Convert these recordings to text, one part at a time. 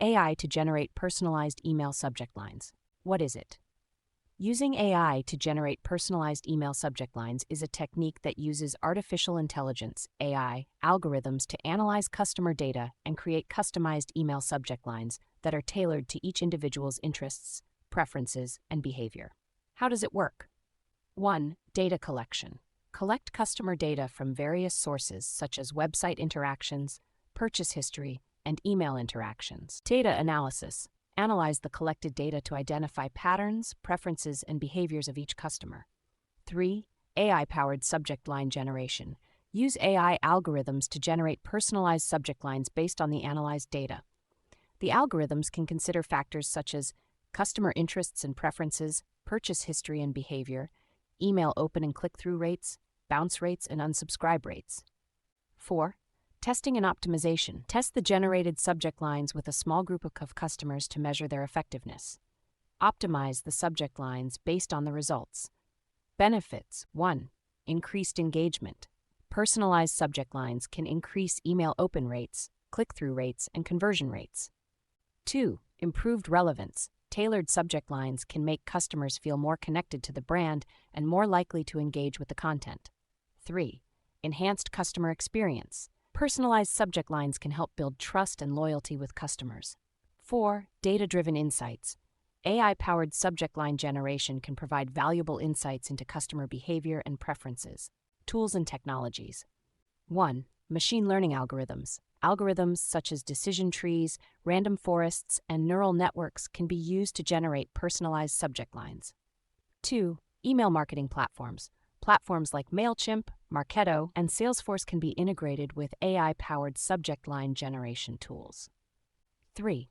AI to generate personalized email subject lines. What is it? Using AI to generate personalized email subject lines is a technique that uses artificial intelligence, AI, algorithms to analyze customer data and create customized email subject lines that are tailored to each individual's interests, preferences, and behavior. How does it work? 1. Data collection. Collect customer data from various sources such as website interactions, purchase history, and email interactions. Data analysis. Analyze the collected data to identify patterns, preferences, and behaviors of each customer. 3. AI-powered subject line generation. Use AI algorithms to generate personalized subject lines based on the analyzed data. The algorithms can consider factors such as customer interests and preferences, purchase history and behavior, email open and click-through rates, bounce rates, and unsubscribe rates. 4. Testing and optimization. Test the generated subject lines with a small group of customers to measure their effectiveness. Optimize the subject lines based on the results. Benefits. 1. Increased engagement. Personalized subject lines can increase email open rates, click-through rates, and conversion rates. 2. Improved relevance. Tailored subject lines can make customers feel more connected to the brand and more likely to engage with the content. 3. Enhanced customer experience. Personalized subject lines can help build trust and loyalty with customers. 4. Data-driven insights. AI-powered subject line generation can provide valuable insights into customer behavior and preferences. Tools and technologies. 1. Machine learning algorithms. Algorithms such as decision trees, random forests, and neural networks can be used to generate personalized subject lines. 2. Email marketing platforms. Platforms like MailChimp, Marketo, and Salesforce can be integrated with AI-powered subject line generation tools. 3.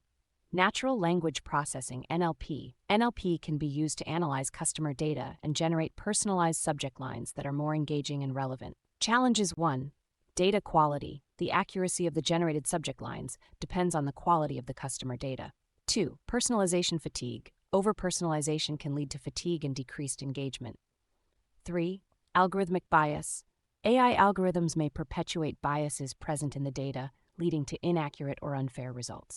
Natural language processing, NLP. NLP can be used to analyze customer data and generate personalized subject lines that are more engaging and relevant. Challenges. 1. Data quality. The accuracy of the generated subject lines depends on the quality of the customer data. 2. Personalization fatigue. Over-personalization can lead to fatigue and decreased engagement. 3. Algorithmic bias. AI algorithms may perpetuate biases present in the data, leading to inaccurate or unfair results.